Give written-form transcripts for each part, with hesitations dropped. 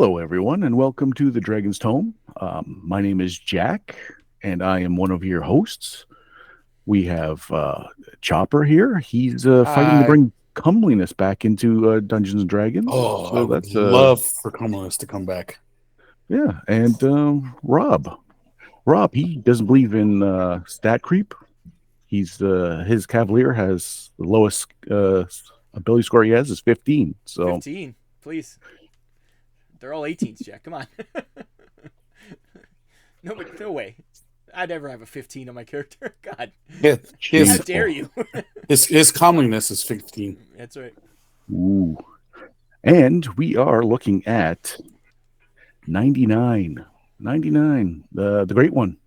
Hello, everyone, and welcome to the Dragon's Tome. My name is Jack, and I am one of your hosts. We have Chopper here. He's fighting to I bring comeliness back into Dungeons and Dragons. I So would that's love for Cumulus to come back. yeah, and Rob. Rob, he doesn't believe in stat creep. He's his Cavalier has the lowest ability score he has is 15. So 15, please. They're all 18s, Jack. Come on. No way. I'd ever have a 15 on my character. God, Yeah, how his dare you? his comeliness is 15. That's right. ooh. And we are looking at 99. 99, the great one.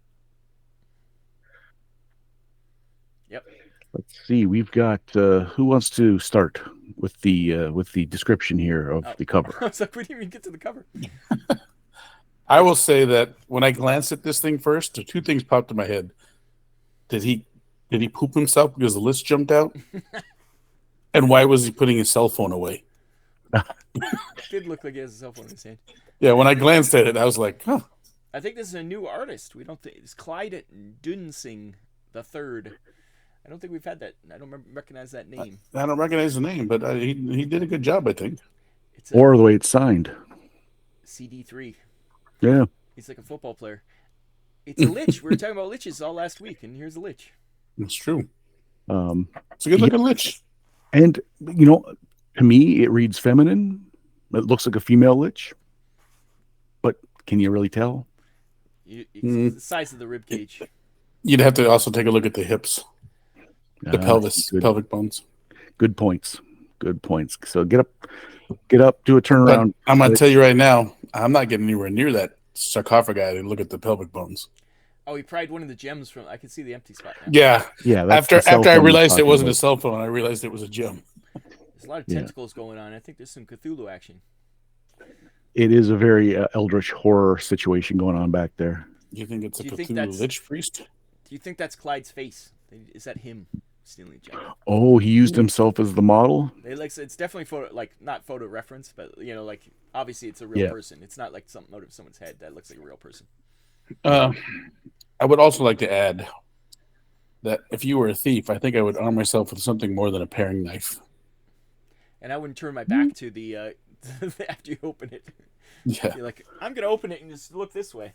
Yep. Let's see. We've got who wants to start with the description here of Oh. the cover. I was like, we didn't even get to the cover. I will say that when I glanced at this thing first, two things popped in my head. Did he poop himself because the list jumped out? And why was he putting his cell phone away? Did look like he has a cell phone in his hand. Yeah, when I glanced at it, I was like, huh. I think this is a new artist. We don't think it's Clyde Dunsing the third. I don't think we've had that. I don't recognize that name. I don't recognize the name, but he did a good job, I think. It's a Or the way it's signed. CD3. Yeah. He's like a football player. It's a lich. We were talking about liches all last week, and here's a lich. It's true. Um, It's a good looking lich. and, to me, it reads feminine. It looks like a female lich. But can you really tell? It's the size of the rib cage. You'd have to also take a look at the hips, the pelvis, Good, pelvic bones. good points. Good points. So get up, do a But turnaround. I'm going to tell you right now, I'm not getting anywhere near that sarcophagi to look at the pelvic bones. Oh, he pried one of the gems from. I can see the empty spot now. Yeah. Yeah. That's After the cell after I phone he's realized it talking wasn't a about. cell phone, I realized it was a gem. There's a lot of Yeah. tentacles going on. I think there's some Cthulhu action. It is a very eldritch horror situation going on back there. You think it's a Do you think Cthulhu that's- Lich Priest? Do you think that's Clyde's face? Is that him stealing the gem? Oh, he used himself as the model. It's definitely photo, like not photo reference, but like obviously it's a real Yeah. person. It's not like something out of someone's head that looks like a real person. I would also like to add that if you were a thief, I think I would arm myself with something more than a paring knife. And I wouldn't turn my back to the after you open it. Yeah. You're like, I'm gonna open it and just look this way.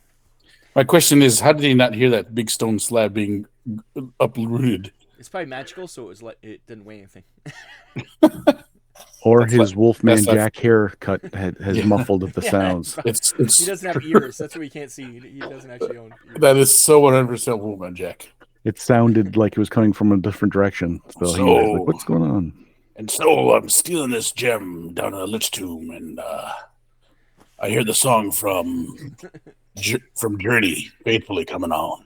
My question is, how did he not hear that big stone slab being uprooted? It's probably magical, so it didn't weigh anything. Or That's his not- Wolfman that's not- Jack haircut has Yeah. muffled the Yeah, sounds. It's He doesn't have ears. That's what he can't see. He doesn't actually own ears. that is so 100% Wolfman Jack. It sounded like it was coming from a different direction. So he was like, "What's going on?" And so I'm stealing this gem down in a lich tomb, and I hear the song from Journey faithfully coming on.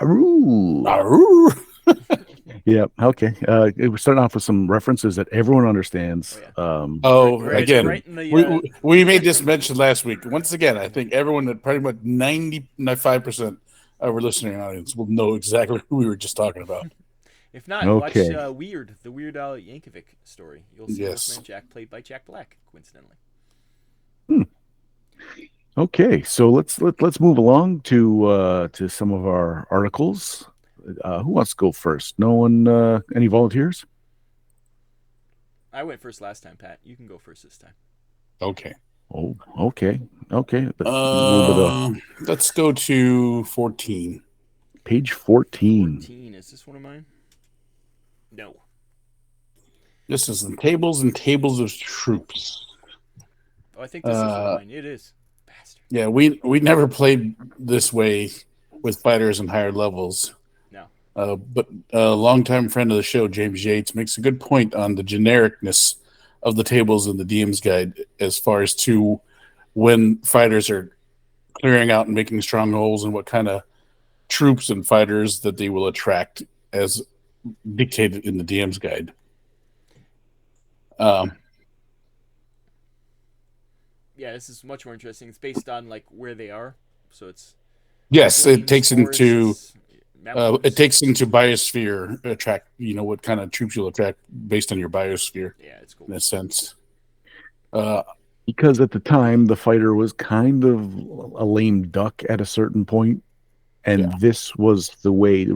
Aroo. Aroo. Yeah. Okay. It was starting off with some references that everyone understands. Oh, Right- again, right in the, we made this mention last week. Once again, I think everyone that pretty much 95% of our listening audience will know exactly who we were just talking about. If not, Okay. watch Weird, the Weird Al Yankovic story. You'll see Yes. Wolfman Jack played by Jack Black, coincidentally. Okay. So let's move along to some of our articles. Who wants to go first? No one. Any volunteers? I went first last time, Pat. You can go first this time. Okay. Oh. Okay. Okay. A little bit of Let's go to 14. page 14. 14. Is this one of mine? No. This is the tables and tables of troops. Oh, I think this is one of mine. It is. Bastard. Yeah, we never played this way with fighters and higher levels. No. But a longtime friend of the show, James Yates, makes a good point on the genericness of the tables in the DM's guide as far as to when fighters are clearing out and making strongholds and what kind of troops and fighters that they will attract as dictated in the DM's guide. Yeah, this is much more interesting. It's based on like where they are, so it's Yes, it plains, takes into forests, mountains. it takes into biosphere attract. You know what kind of troops you'll attract based on your biosphere Yeah, it's cool. in a sense. because at the time the fighter was kind of a lame duck at a certain point, Yeah. and this was the way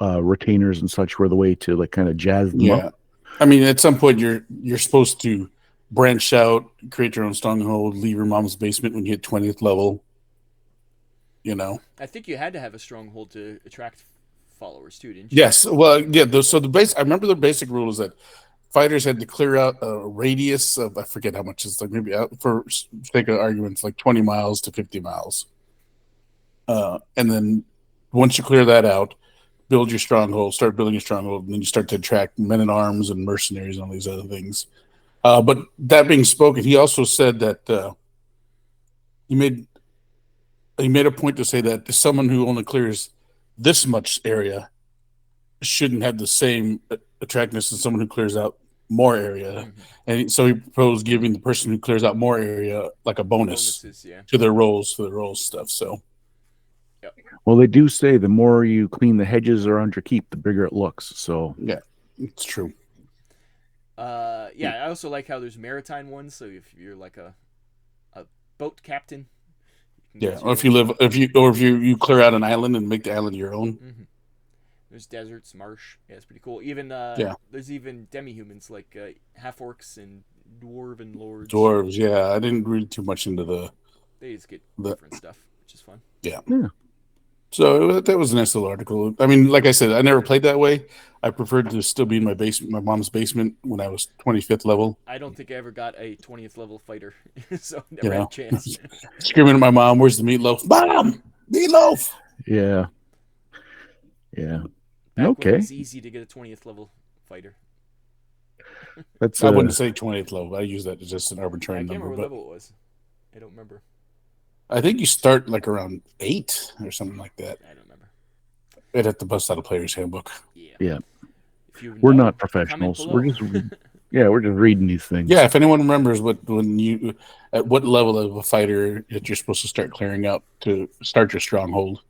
retainers and such were the way to like kind of jazz them up. Yeah. I mean, at some point you're supposed to branch out, create your own stronghold, leave your mom's basement when you hit 20th level. You know. I think you had to have a stronghold to attract followers too, didn't you? Yes. Well, yeah. So the base. I remember the basic rule is that fighters had to clear out a radius of, I forget how much it's like, maybe for sake of arguments, like 20 miles to 50 miles. And then once you clear that out, build your stronghold, start building your stronghold, and then you start to attract men at arms and mercenaries and all these other things. But that being spoken, he also said that he made he made a point to say that someone who only clears this much area shouldn't have the same attractiveness as someone who clears out more area. Mm-hmm. And so he proposed giving the person who clears out more area like a bonus Bonuses, yeah. to their roles, for the roles stuff. So Yep. Well, they do say the more you clean the hedges around your keep, the bigger it looks. So yeah, it's true. Yeah, I also like how there's maritime ones. So if you're like a boat captain, you can Yeah, get or your if you live, if you clear out an island and make the island your own. Mm-hmm. There's deserts, marsh. Yeah, it's pretty cool. Even Yeah, there's even demi-humans like half orcs and dwarven lords. dwarves. Yeah, I didn't read too much into They just get the different stuff, which is fun. yeah. yeah, So that was a nice little article. I mean, like I said, I never played that way. I preferred to still be in my basement, my mom's basement, when I was 25th level. I don't think I ever got a 20th level fighter, so You never had a know, chance. screaming at my mom, "Where's the meatloaf, Mom? Meatloaf!" yeah, yeah. Back when it Okay, was easy to get a 20th level fighter. that's I wouldn't say 20th level. I use that as just an Yeah, arbitrary I can't number, remember what but level it was. I don't remember. I think you start like around 8 or something like that. I don't remember. I'd have to bust out a player's handbook. Yeah. yeah. If you We're know, not comment professionals. below. We're just reading these Yeah, things. if anyone remembers at what level of a fighter that you're supposed to start clearing out to start your stronghold.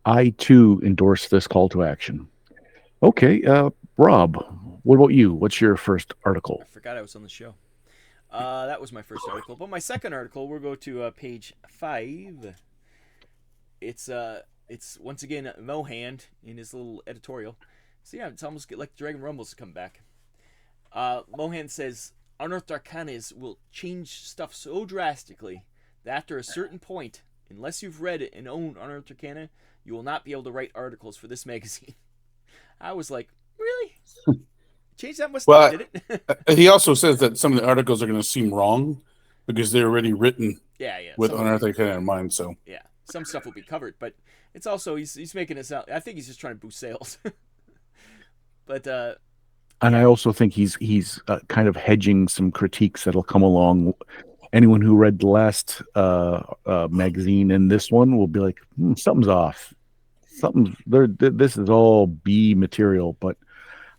I too endorse this call to action. Okay, Rob, what about you? What's your first article? I forgot I was on the show. That was my first article. But my second article, we'll go to page 5. It's once again Mohand in his little editorial. So yeah, it's almost like Dragon Rumbles to come back. Mohan says Unearthed Arcanas will change stuff so drastically that after a certain point, unless you've read it and own Unearthed Arcana, you will not be able to write articles for this magazine. I was like, really? Change that much Well, stuff, did it? he also says that some of the articles are going to seem wrong because they're already written Yeah, yeah. with Some Unearthed Arcana in mind. So yeah, some stuff will be covered, but it's also he's making it sound. I think he's just trying to boost sales. But And I yeah, also think he's kind of hedging some critiques that'll come along. Anyone who read the last magazine and this one will be like, something's off. Something's there. This is all B material, but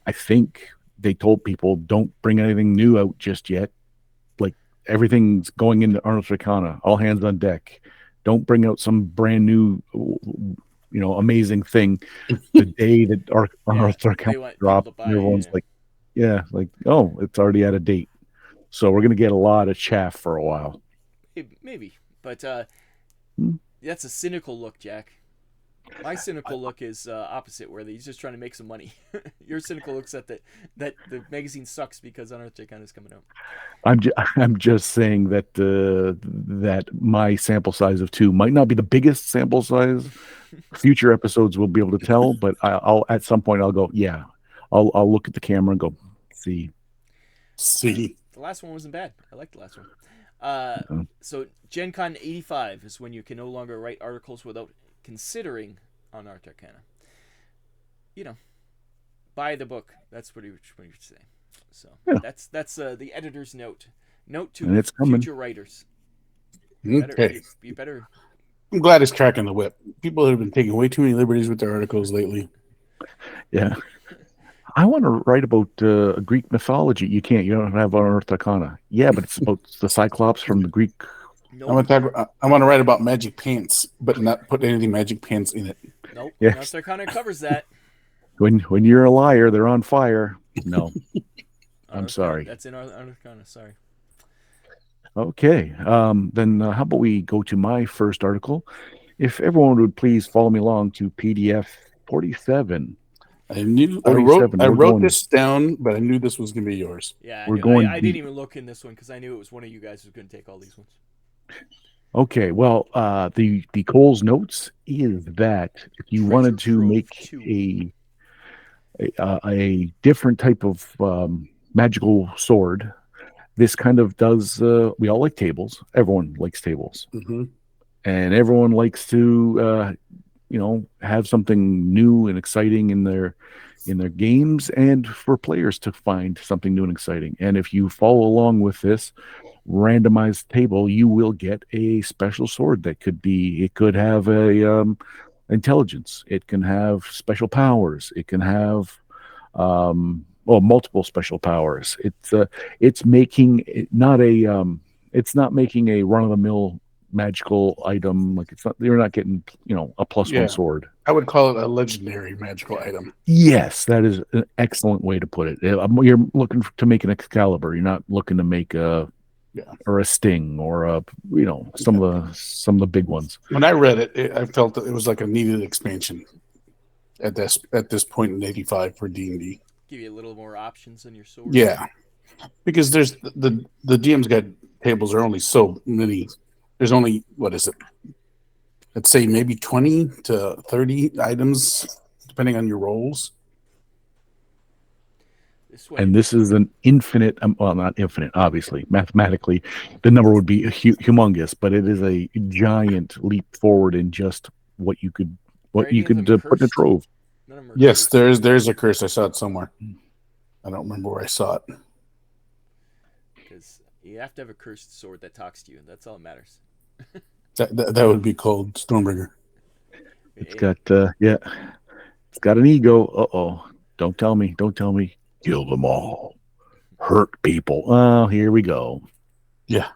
I think they told people don't bring anything new out just yet. Like everything's going into Arnold Arcana, all hands on deck. Don't bring out some brand new, amazing thing the day that yeah, Arnold they Arcana want people drop. to And buy. everyone's Yeah, like, yeah, like, oh, it's already out of date. So we're gonna get a lot of chaff for a while. maybe, but Hmm. that's a cynical look, Jack. My cynical look is opposite, where he's just trying to make some money. Your cynical looks at that the magazine sucks because Unearthed Arcana is coming out. I'm just saying that that my sample size of 2 might not be the biggest sample size. Future episodes will be able to tell, but I'll at some point I'll go, yeah. I'll look at the camera and go, see. see, The last one wasn't bad. I liked the last one. Uh, So Gen Con 85 is when you can no longer write articles without considering Unearthed Arcana. You know, buy the book. That's what he would say. So Yeah. that's the editor's note. Note And to it's coming. future writers. You better, okay. you better. I'm glad he's cracking the whip. People have been taking way too many liberties with their articles lately. Yeah. I want to write about Greek mythology. You can't. You don't have Unearthed Arcana. Yeah, but it's about the Cyclops from the Greek. Nope. I want to write about magic pants, but not put anything magic pants in it. Nope. Yes. Unearthed Arcana covers that. When you're a liar, they're on fire. No, I'm sorry. That's in Unearthed Arcana. Sorry. Okay. Then how about we go to my first article? If everyone would please follow me along to PDF 47. I wrote 47. I We're wrote going. this down, but I knew this was gonna be yours. Yeah, I We're knew. going I didn't deep. even look in this one because I knew it was one of you guys who was going to take all these ones. Okay. Well, the Cole's notes is that if you Treasure wanted to Trove make 2. a different type of magical sword, this kind of does. We all like tables. Everyone likes tables, Hmm. and everyone likes to have something new and exciting in their games, and for players to find something new and exciting. And if you follow along with this randomized table, you will get a special sword that could be. It could have a intelligence. It can have special powers. It can have well, multiple special powers. It's making it not a it's not making a run of the mill magical item. Like it's not, you're not getting a plus one Yeah, sword. I would call it a legendary magical item. Yes, that is an excellent way to put it. You're looking to make an Excalibur. You're not looking to make a Yeah, or a Sting or a yeah. some of the big ones. When I read I felt that it was like a needed expansion at this point in '85 for D&D. Give you a little more options on your sword. Yeah, because there's the DM's Guide tables are only so many. There's only what is it? Let's say maybe 20 to 30 items, depending on your roles. This one, And this is an infinite, well, not infinite, obviously. Mathematically, the number would be humongous, but it is a giant leap forward in just what you could are any of them put in a cursed? trove. None of them are Yes, cursed. there's a curse. I saw it somewhere. I don't remember where I saw it. Because you have to have a cursed sword that talks to you. That's all that matters. That would be called Stormbringer. It's got yeah, it's got an ego. Uh-oh. Don't tell me. Don't tell me. Kill them all. Hurt people. Oh, here we go. Yeah,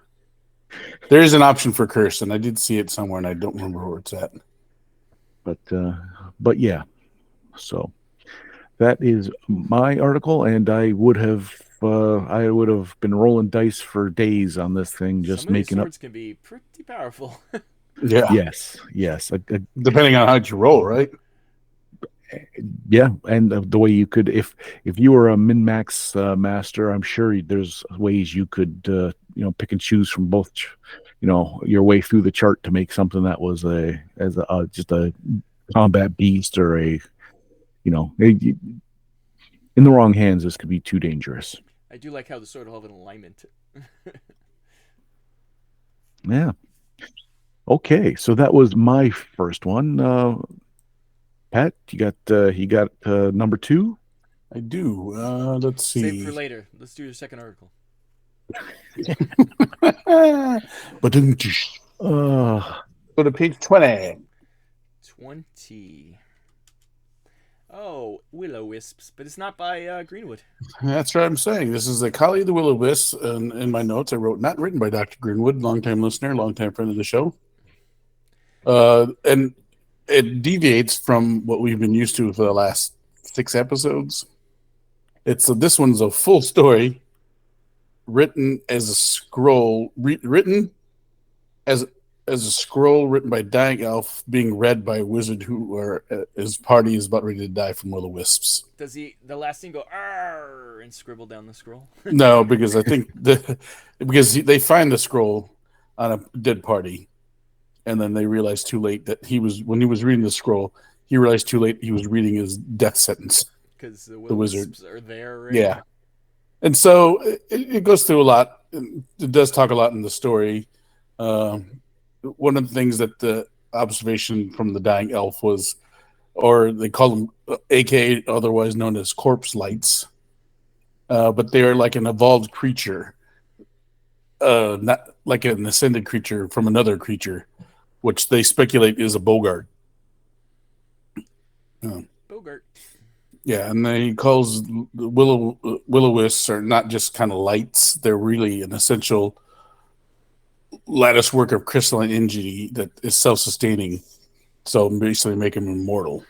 there is an option for curse, and I did see it somewhere, and I don't remember where it's at. But but yeah. So that is my article, and I would have been rolling dice for days on this thing, Some just of these making up. swords can be pretty powerful. Yeah, Yes, yes, depending on how you roll, right? yeah, and the way you could, if you were a min max master, I'm sure there's ways you could pick and choose from both, your way through the chart to make something that was just a combat beast or in the wrong hands, this could be too dangerous. I do like how the sword will have an alignment. Yeah. Okay, so that was my first one. Pat, you got number two. I do. Let's Save it for see. later. Let's do the second article. But Uh, go to page 20. 20. Oh, Willow Wisps, but it's not by Greenwood. That's what I'm saying. This is the Collie of the Will O Wisp. And in my notes, I wrote, not written by Dr. Greenwood, longtime listener, longtime friend of the show. And it deviates from what we've been used to for the last 6 episodes. This one's a full story written as a scroll, written as a scroll written by dying elf being read by a wizard his party is about ready to die from will o wisps. Does the last thing go "arr" and scribble down the scroll? No, because I think because they find the scroll on a dead party, and then they realize too late that when he was reading the scroll, he realized too late he was reading his death sentence. Because the wizard Wisps are there already. Yeah, and so it goes through a lot. It does talk a lot in the story. One of the things that the observation from the dying elf was, or they call them aka otherwise known as corpse lights, but they are like an evolved creature, not like an ascended creature from another creature, which they speculate is a Bogart. Bogart. Yeah, and he calls the will-o'-wisps are not just kind of lights; they're really an essential lattice work of crystalline energy that is self-sustaining. So basically, make him immortal.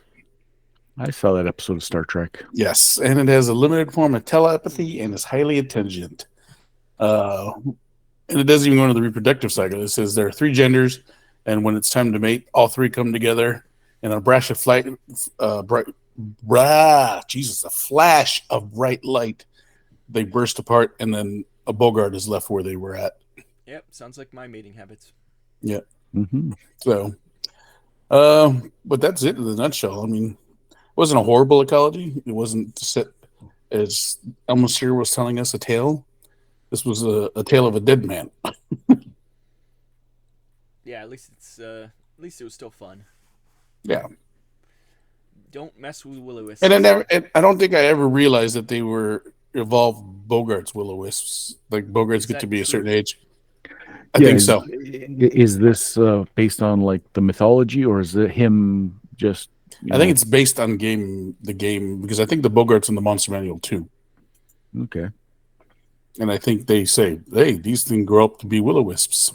I saw that episode of Star Trek. Yes, and it has a limited form of telepathy and is highly intelligent. And it doesn't even go into the reproductive cycle. It says there are three genders, and when it's time to mate, all three come together in a brash of flight, Jesus, a flash of bright light. They burst apart, and then a Bogart is left where they were at. Yep, sounds like my mating habits. Yeah. Mm-hmm. So, but that's it in a nutshell. I mean, it wasn't a horrible ecology. It wasn't set as Elmosphere was telling us a tale. This was a tale of a dead man. Yeah, at least it was still fun. Yeah. Don't mess with will-o-wisps. And I don't think I ever realized that they were evolved Bogart's will-o-wisps. Like Bogarts Is get that to be a true? certain age. I think so. Is this based on like the mythology, or is it him just? I think it's based on the game, because I think the Bogart's in the Monster Manual too. Okay. And I think they say, hey, these things grow up to be will-o-wisps.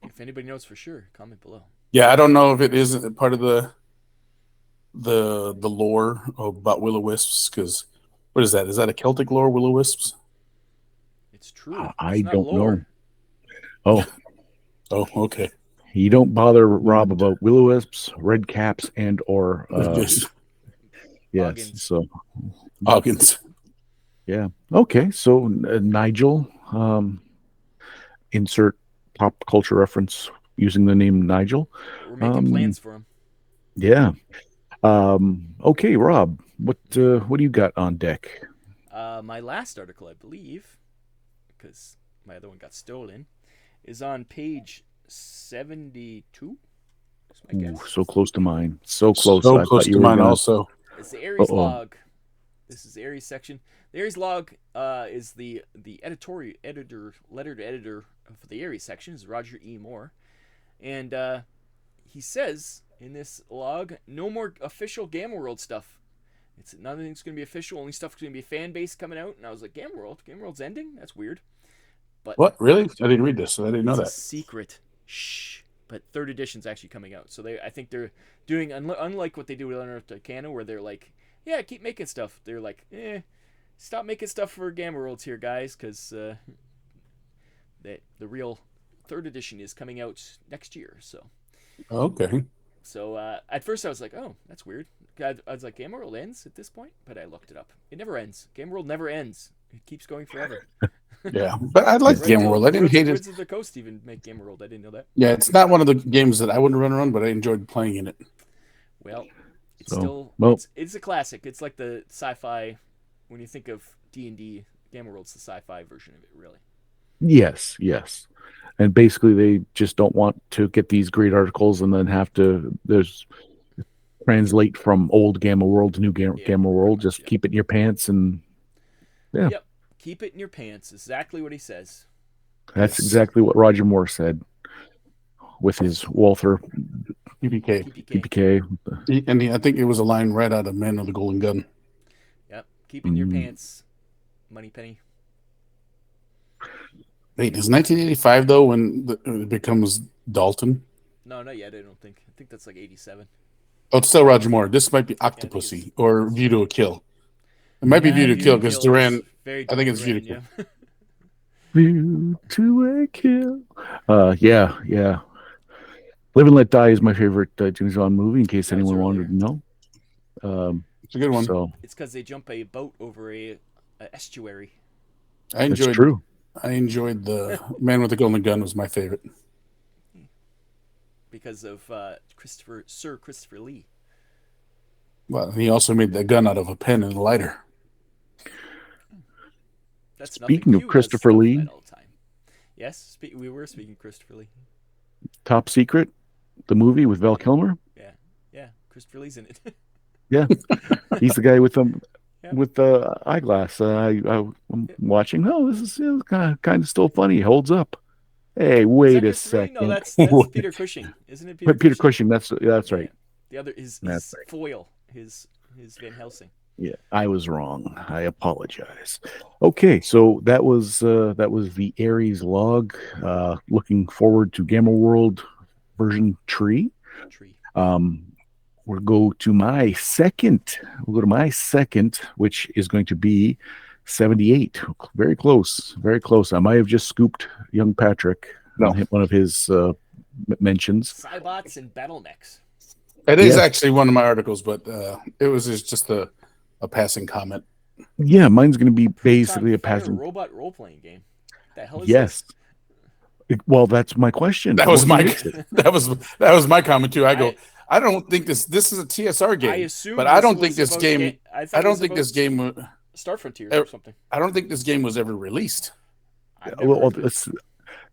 If anybody knows for sure, comment below. Yeah, I don't know if it is part of the lore about will-o-wisps, because what is that? Is that a Celtic lore, will-o-wisps? It's true. I It's not don't know. lore. Oh, Oh, okay. you don't bother Rob about will-o-wisps, red caps, and or Just yes. Boggins. So Hawkins. yeah. Okay. So Nigel, insert pop culture reference using the name Nigel. We're making plans for him. Yeah. Okay, Rob, what do you got on deck? My last article, I believe, because my other one got stolen, is on page 72. That's my Ooh, guess. so close to mine. So close. So I close thought you to were mine gonna. also. It's the Aries Uh-oh. log. This is the Aries section. The Aries log is the editorial editor, letter to editor of the Aries section is Roger E. Moore, and he says in this log, no more official Gamma World stuff. It's nothing's going to be official. Only stuff's going to be fan base coming out. And I was like, Gamma World's ending. That's weird. But What? Really? I didn't read this. I didn't know it's a that. secret. Shh. But third edition's actually coming out. So I think they're doing unlike what they do with Unearthed Arcana, where they're like, yeah, keep making stuff. They're like, stop making stuff for Gamma Worlds here, guys, because the real third edition is coming out next year. So. Okay. So at first I was like, oh, that's weird. I was like, Game World ends at this point? But I looked it up. It never ends. Game World never ends. It keeps going forever. Yeah, but I like Game World. I didn't hate Wizards it. of the Coast even make Game World. I didn't know that. Yeah, it's not one of the games that I wouldn't run around, but I enjoyed playing in it. Well, it's So, still well- it's a classic. It's like the sci-fi. When you think of D&D, Game World's the sci-fi version of it, really. Yes, yes. And basically, they just don't want to get these great articles and then have to translate from old Gamma World to new Gamma World. pretty much, Just yeah. keep it in your pants, and yeah, Yep. Keep it in your pants. Exactly what he says. that's Yes. exactly what Roger Moore said with his Walther PPK. PPK. PPK. I think it was a line right out of Man of the Golden Gun. Yep. Keep it in your Mm. pants. Money Penny. Wait, is 1985 though when it becomes Dalton? No, not yet. I don't think. I think that's like 87. Oh, it's still Roger Moore. This might be it's- Octopussy or View to a Kill. It might be View to Kill because Duran. Very I think it's View to Duran, Kill. View to a kill. Yeah. Live and Let Die is my favorite James Bond movie. In case That was anyone wanted to know. It's a good one. So It's because they jump a boat over a estuary. I that's enjoyed. true. I enjoyed the Man with the Golden Gun was my favorite. Because of Sir Christopher Lee. Well, he also made the gun out of a pen and a lighter. That's Speaking nothing. of Q does Christopher stuff Lee. like that all the time. Yes, we were speaking Christopher Lee. Top Secret, the movie with Val Kilmer. Yeah, Christopher Lee's in it. Yeah, he's the guy with the Yeah. eyeglass. I'm watching. Oh, this is kind of still funny. Holds up. Hey, Is wait that a Christopher Lee? second. No, that's Peter Cushing, isn't it? Peter Cushing. That's right. The other is That's his right. foil, his Van Helsing. Yeah, I was wrong. I apologize. Okay, so that was the Aries log. Looking forward to Gamma World version tree. We'll go to my second. We'll go to my second, which is going to be 78. Very close. Very close. I might have just scooped young Patrick on No, one of his mentions. Cybots and battle mechs. it is Yes. actually one of my articles, but it was just a passing comment. Yeah, mine's going to be Proton basically a Fire passing. robot role playing game. What the hell is Yes. this? Well, that's my question. That was What my game is it? that was my comment too. I go, I I don't think this is a TSR I game, but assumed I this don't think was this about game. I I thought it don't was think about this game. Star Frontiers or something. I don't think this game was ever released. I've never Well, heard of it.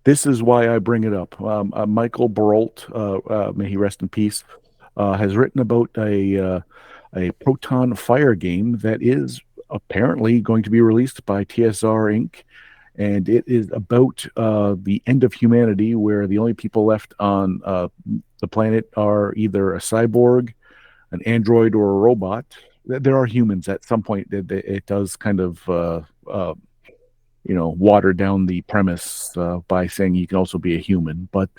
this is why I bring it up. Michael Barolt, may he rest in peace, has written about a proton fire game that is apparently going to be released by TSR Inc. And it is about the end of humanity, where the only people left on the planet are either a cyborg, an android, or a robot. There are humans at some point. It does kind of water down the premise by saying you can also be a human. But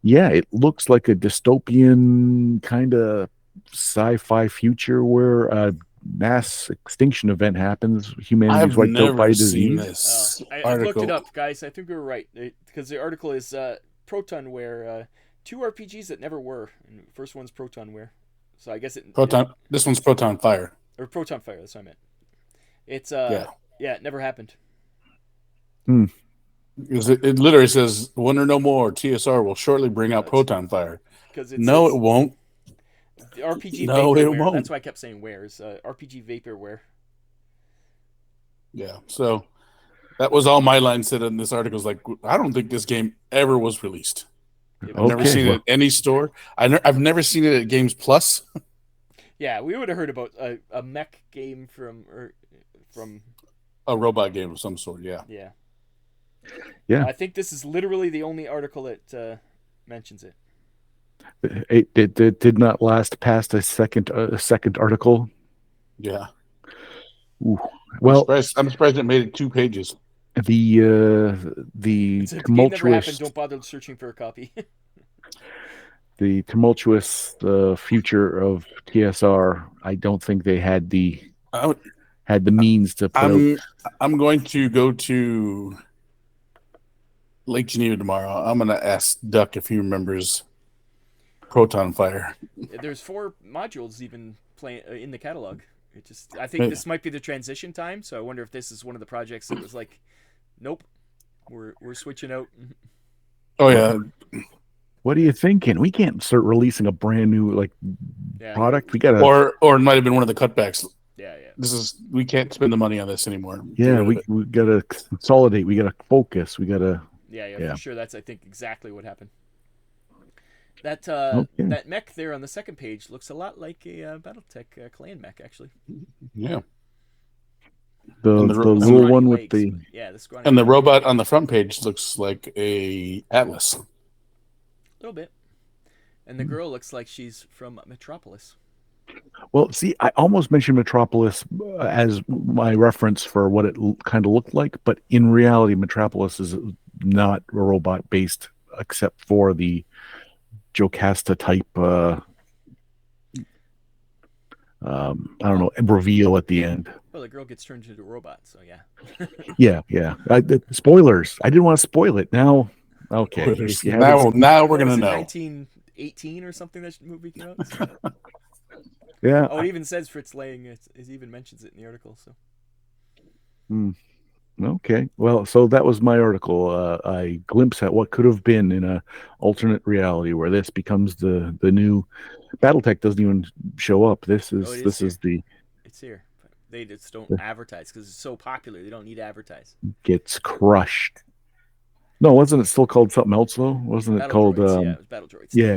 yeah, it looks like a dystopian kind of sci-fi future where a mass extinction event happens. Humanity's I've wiped out by never a seen disease. this I've looked it article. up, guys. I think we were right because the article is Protonware, two RPGs that never were. And the first one's Protonware, so I guess This one's Proton Fire. or Proton Fire. That's what I meant. It's Yeah, yeah, it never happened. Hmm. because it literally says, "Wonder no more." TSR will shortly bring out That's- Proton Fire. Because No, it won't. the RPG No, it vaporware. won't. That's why I kept saying wares. RPG vaporware. Yeah, so that was all my line said in this article. Is like, I don't think this game ever was released. It I've was never not. seen it well, at any store. I've never seen it at Games Plus. Yeah, we would have heard about a mech game from A robot game of some sort. Yeah. yeah. Yeah. I think this is literally the only article that mentions it. it did not last past a second article. Yeah. Ooh. Well, I'm surprised it made it 2 pages. the It's a game never happened. tumultuous Don't bother searching for a copy. future of TSR. I don't think they had the I, means to put out. I'm going to go to Lake Geneva tomorrow. I'm going to ask Duck if he remembers Proton Fire. There's 4 modules even in the catalog. I think this might be the transition time, so I wonder if this is one of the projects that was like, nope, we're switching out. Oh yeah, What are you thinking? We can't start releasing a brand new Yeah. product. We gotta. or it might have been one of the cutbacks. Yeah. We can't spend the money on this anymore. Yeah, we gotta consolidate. We gotta focus. We gotta. Yeah, for sure. That's I think exactly what happened. That Okay. that mech there on the second page looks a lot like a BattleTech clan mech, actually. Yeah, The And the little Scrawny one with legs, the. but yeah, the scrawny. and the legs. robot on the front page looks like a Atlas. A little bit, and the girl looks like she's from Metropolis. Well, see, I almost mentioned Metropolis as my reference for what it kind of looked like, but in reality, Metropolis is not a robot based, except for the Jocasta type. I don't know, reveal at the end. Well, the girl gets turned into a robot, so yeah. Yeah. Spoilers. I didn't want to spoil it. Now, okay. If you haven't Now we're What gonna was it, know. 1918 or something that movie came out. yeah. Oh, it even says Fritz Lang. It even mentions it in the article. So Okay. Well, so that was my article. A glimpse at what could have been in a alternate reality where this becomes the new. BattleTech doesn't even show up. This is it this is is the it's here. But they just don't advertise because it's so popular. They don't need to advertise. gets crushed. No, wasn't it still called something else though? Wasn't it Battle called? Droids, yeah, it was Battle Droids. Yeah.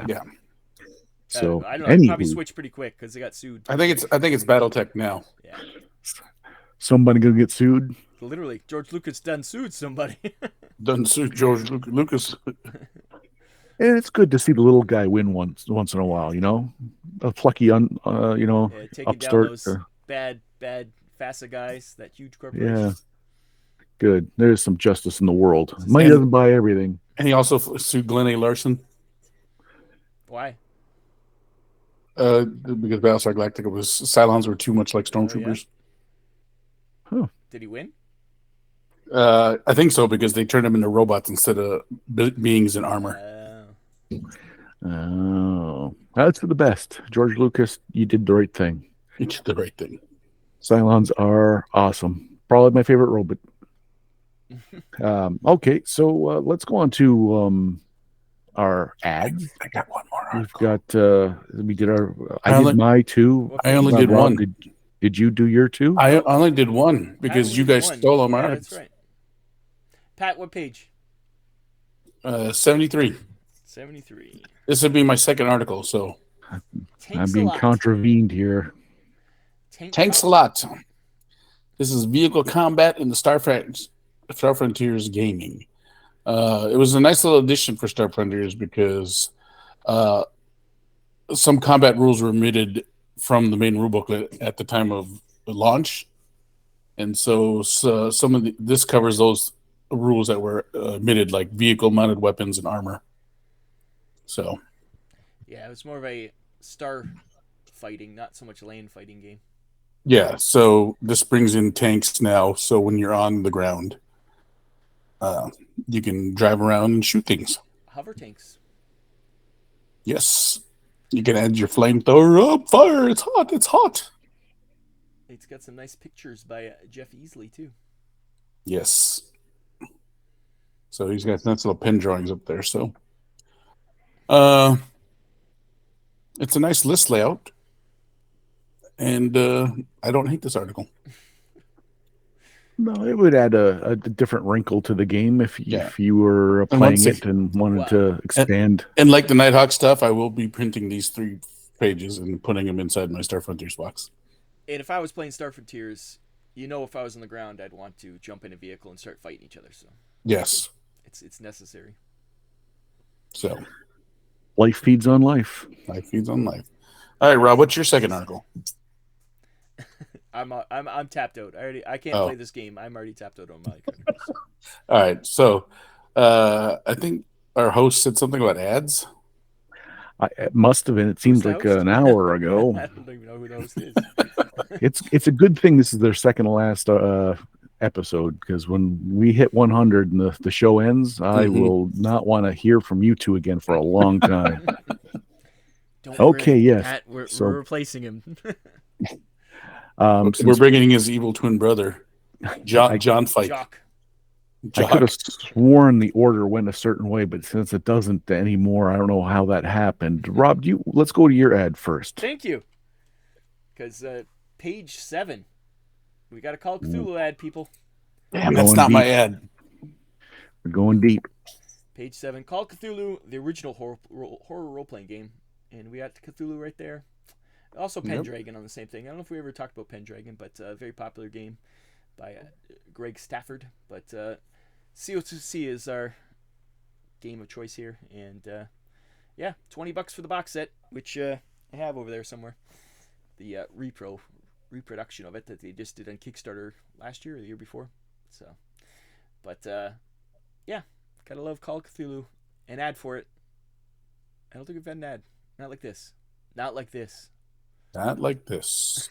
Yeah, So I don't know. They probably anywho, switched pretty quick because they got sued. I think it's BattleTech now. Yeah, somebody gonna get sued. literally, George Lucas done sued somebody. Doesn't suit George Lucas. And it's good to see the little guy win once in a while. A plucky Yeah, taking upstart. down those bad FASA guys, that huge Yeah, corporation. good. There's some justice in the world. It's Money and- doesn't buy everything. And he also sued Glenn A. Larson Why? because Battlestar Galactica Cylons were too much like stormtroopers. Did he win? I think so because they turned them into robots instead of beings in armor. Oh, that's for the best. George Lucas, you did the right thing. You did the right thing. Cylons are awesome. Probably my favorite robot. Okay, so let's go on to our ads. I got one more We've article. got we did our I did my two. What I only page? did Rob, one. did you do your two? I only did one because Pat you only did guys one. stole all my Yeah, articles. that's right. Pat, what page? 73. 73. This would be my second article, so I'm being contravened here. Tanks a lot. This is vehicle combat in the Star Frontiers gaming. It was a nice little addition for Star Frontiers because some combat rules were omitted from the main rule booklet at the time of the launch, and so some of this covers those rules that were omitted, like vehicle-mounted weapons and armor. So, yeah, it was more of a star fighting, not so much land fighting game. yeah. So this brings in tanks now. So when you're on the ground, you can drive around and shoot things. Hover tanks. Yes. You can add your flamethrower up. Fire! It's hot! It's hot! It's got some nice pictures by Jeff Easley too. Yes. So he's got nice little pen drawings up there. So, it's a nice list layout, and I don't hate this article. No, it would add a different wrinkle to the game if you were playing it and wanted to expand. And like the Nighthawk stuff, I will be printing these 3 pages and putting them inside my Star Frontiers box. And if I was playing Star Frontiers, if I was on the ground, I'd want to jump in a vehicle and start fighting each other. So yes, it's necessary. So life feeds on life. Life feeds on life. All right, Rob, what's your second article? I'm tapped out. I can't play this game. I'm already tapped out on my card. All right, so I think our host said something about ads. It must have been. It seems like an hour ago. I don't even know who the host is. It's a good thing this is their second to last episode, because when we hit 100 and the show ends, I will not want to hear from you two again for a long time. Don't okay, worry, yes. Pat, we're replacing him. We're bringing his evil twin brother, John Fike. Jock. I could have sworn the order went a certain way, but since it doesn't anymore, I don't know how that happened. Rob, let's go to your ad first. Thank you. Because page 7, we got a Call of Cthulhu ad, people. Damn, that's not my ad. We're going deep. Page 7, Call of Cthulhu, the original horror role-playing game. And we got Cthulhu right there. Also Pendragon on the same thing. I don't know if we ever talked about Pendragon, but a very popular game by Greg Stafford. But CO2C is our game of choice here. And yeah, $20 for the box set, which I have over there somewhere. The reproduction of it that they just did on Kickstarter last year or the year before. So, but yeah, gotta love Call of Cthulhu. An ad for it. I don't think we've had an ad. Not like this. Not like this. Not like this.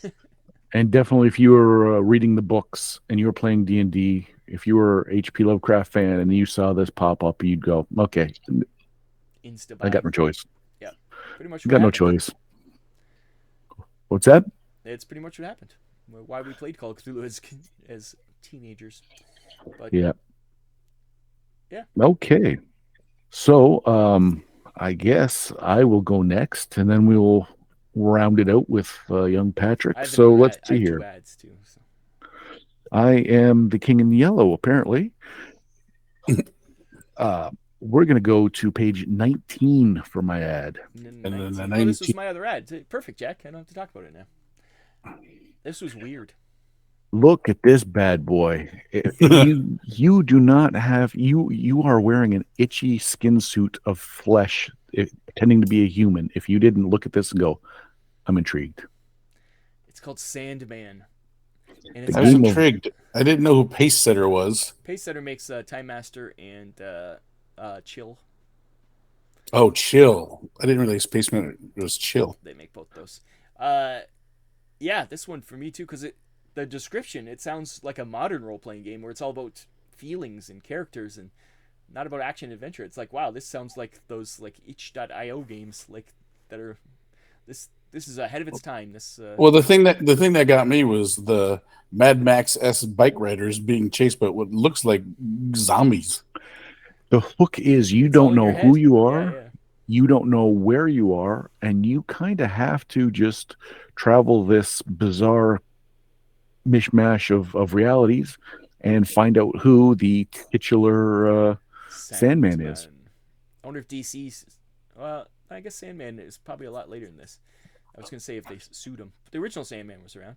And definitely, if you were reading the books and you were playing D&D, if you were H.P. Lovecraft fan and you saw this pop up, you'd go, "Okay, Insta-buy. I got no choice." Yeah, pretty much. Got no choice. What's that? It's pretty much what happened. Why we played Call of Cthulhu as teenagers. But yeah. Yeah. Okay. So, I guess I will go next, and then we will round it out with young Patrick. So let's see here. 2 ads too, so. I am the king in yellow, apparently. We're going to go to page 19 for my ad. This was my other ad. Perfect, Jack. I don't have to talk about it now. This was weird. Look at this bad boy. You do not have you are wearing an itchy skin suit of flesh, pretending to be a human. If you didn't look at this and go, I'm intrigued. It's called Sandman. And I was intrigued. I didn't know who Pace Setter was. Pace Setter makes Time Master and Chill. Oh, Chill. I didn't realize Pace Setter was Chill. They make both those. Yeah, this one for me too, because the description, it sounds like a modern role playing game where it's all about feelings and characters and not about action and adventure. It's like, wow, this sounds like those like itch.io games like that are this is ahead of its time. This Well, the thing that got me was the Mad Max S bike riders being chased by what looks like zombies. The hook is you it's all don't in your know who head. you Yeah, are, yeah. you don't know where you are, and you kind of have to just travel this bizarre mishmash of realities and find out who the titular Sandman is. Sandman. I wonder if DC's. Well, I guess Sandman is probably a lot later than this. I was gonna say if they sued him. But the original Sandman was around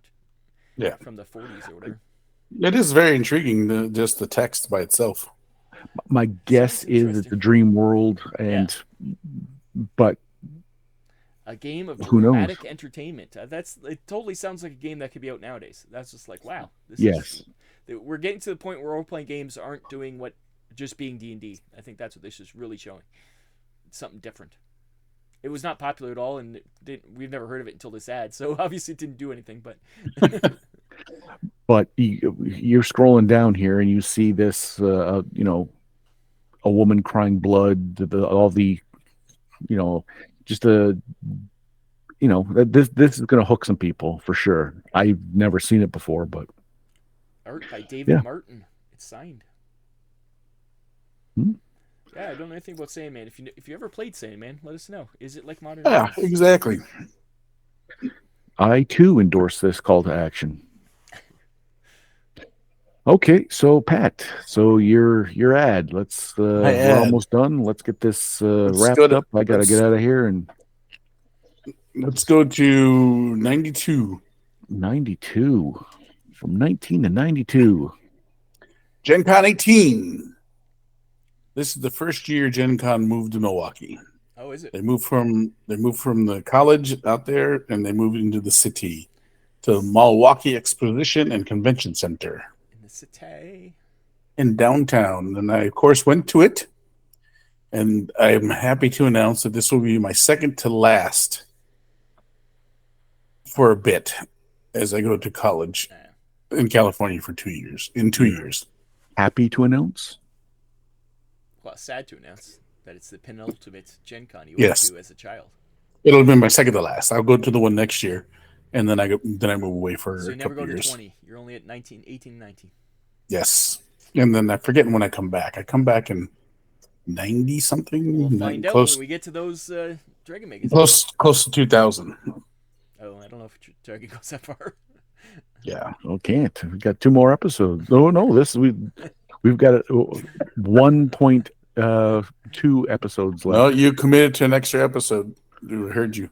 Yeah, from the 40s or whatever. it is very intriguing. Just the text by itself. My guess Sounds is it's a interesting. dream world, Yeah, but a game of who knows? dramatic entertainment. That's it. Totally sounds like a game that could be out nowadays. That's just like wow. This is Yes, we're getting to the point where role playing games aren't doing what just being D&D. I think that's what this is really showing. It's something different. It was not popular at all, and we've never heard of it until this ad. So obviously, it didn't do anything. But but you're scrolling down here and you see this, a woman crying blood, all the, you know, just a, this is going to hook some people for sure. I've never seen it before, but art by David yeah. Martin. It's signed. Hmm. Yeah, I don't know anything about Sandman. If you ever played Sandman, let us know. Is it like modern Yeah, times? exactly. I too endorse this call to action. Okay, so Pat, so your ad. Let's My we're ad. almost done. Let's get this Let's go wrapped to up. I gotta get let's out of here. And let's go to 92. 92, from 19 to 92. Gen Con 18. This is the first year Gen Con moved to Milwaukee. Oh, is it? They moved from the college out there, and they moved into the city to Milwaukee Exposition and Convention Center In the city. in downtown. And I, of course, went to it. And I'm happy to announce that this will be my second to last for a bit as I go to college in California for 2 years. In 2 years. Happy to announce. Well, sad to announce that it's the penultimate Gen Con you Yes. went to as a child. It'll be my second to last. I'll go to the one next year, and then I move away for So a you never couple go to years. 20. You're only at 19, 18, 19. Yes, and then I forget when I come back. I come back in 90 something. We'll find out close, when we get to those Dragon magazines. close to 2000. Oh, I don't know if Dragon goes that far. Yeah, Oh, can't. We got 2 more episodes. Oh no, we've got 1.2 episodes no, left. you committed to an extra episode. We heard you.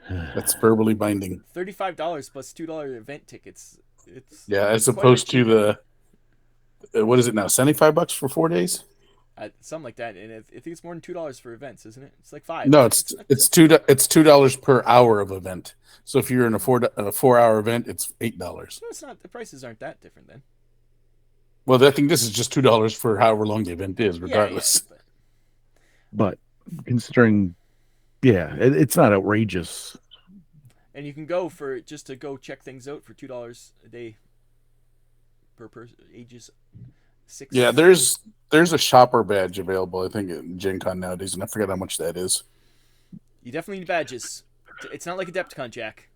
That's verbally binding. $35 plus $2 event tickets. It's Yeah, as quite opposed to achievement. the what is it now? $75 for 4 days? Something like that, and I think it's more than $2 for events, isn't it? It's like $5. No, it's $2 per hour of event. So if you're in a 4 hour event, it's $8. No, it's not. The prices aren't that different then. Well, I think this is just $2 for however long the event is, Yeah, regardless. yeah, But considering, yeah, it's not outrageous. and you can go for just to go check things out for $2 a day per person, ages 6. Yeah, there's a shopper badge available, I think, at Gen Con nowadays, and I forget how much that is. You definitely need badges. It's not like Adepticon, Jack.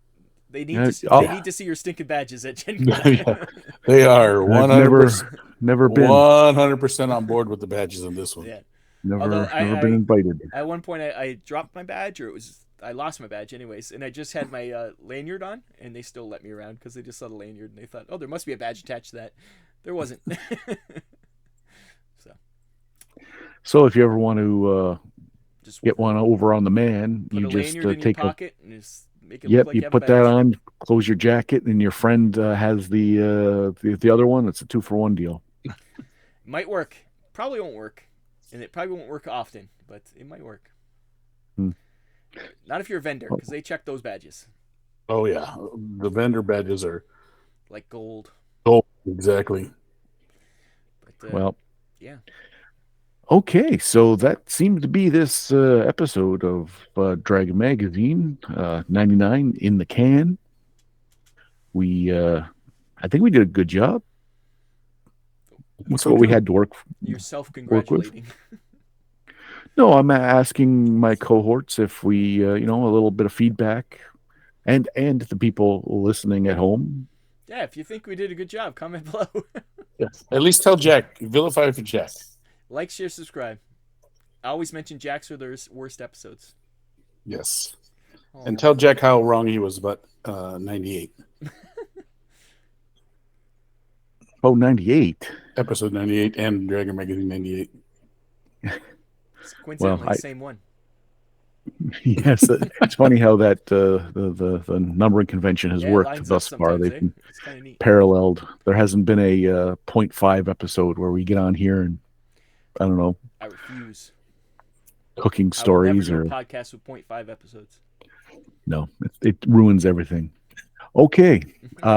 They need Yeah, to. They need to see your stinking badges at Gen Con. Yeah, they are I've 100%, never been 100% on board with the badges in this one. Yeah. never Although never been invited. at one point I dropped my badge, or I lost my badge anyways, and I just had my lanyard on, and they still let me around because they just saw the lanyard and they thought, oh, there must be a badge attached to that. There wasn't. So if you ever want to Just get one over on the man, put you a just lanyard in your take a pocket and just make it yep. look like You you have a put that badge. on, close your jacket, and your friend has the other one. It's a 2-for-1 deal. Might work. Probably won't work, and it probably won't work often, but it might work. Hmm. Not if you're a vendor, because they check those badges Oh yeah, the vendor badges are like gold. gold. Exactly. But Well, yeah. okay, so that seems to be this episode of Dragon Magazine 99 in the can. We I think we did a good job. That's So what we good. had to work You're with. self-congratulating. No, I'm asking my cohorts if we, a little bit of feedback, and the people listening at home. Yeah, if you think we did a good job, comment below. Yes. At least tell Jack. Vilify for Jack. Like, share, subscribe. I always mention Jack's are their worst episodes. Yes. Oh. And tell Jack how wrong he was about 98. Oh, 98. Episode 98 and Dragon Magazine 98. It's coincidentally Well, the same one. Yes, it's funny how that the numbering convention has Yeah, it worked lines up thus far. sometimes, They've eh? been It's kind of neat. paralleled. There hasn't been a .5 episode where we get on here and I don't know, I refuse. cooking I will never stories do a or podcast with 0.5 episodes. no, it ruins everything. Okay,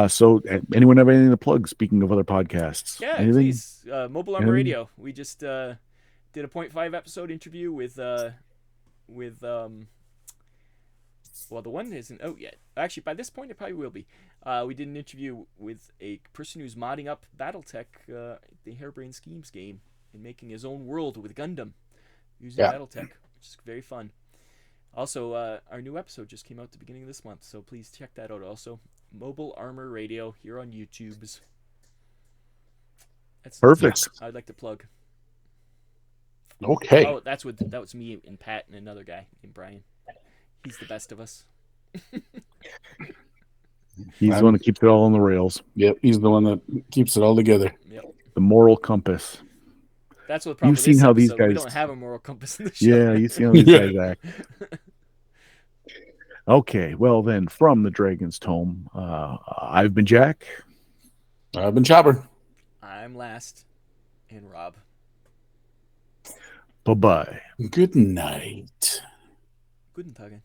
so anyone have anything to plug? Speaking of other podcasts, Yeah, anything? please. Mobile Armor Anything? Radio. We just did a 0.5 episode interview with well, the one isn't out yet. Actually, by this point, it probably will be. We did an interview with a person who's modding up BattleTech, the Harebrained Schemes game, and making his own world with Gundam using BattleTech, which is very fun. Also, our new episode just came out at the beginning of this month, so please check that out. Also, Mobile Armor Radio here on YouTube's. That's Perfect. I'd like to plug. Okay. Oh, that was me and Pat and another guy named Brian. He's the best of us. He's the one that keeps it all on the rails. Yep, he's the one that keeps it all together. Yep. The moral compass. That's what the problem You've with seen this how these episode. We guys- don't have a moral compass in the show. Yeah, you see how these guys act. Okay, well then, from the Dragon's Tome, I've been Jack. I've been Chopper. I'm last, and Rob. Bye-bye. Good night. Guten Tag.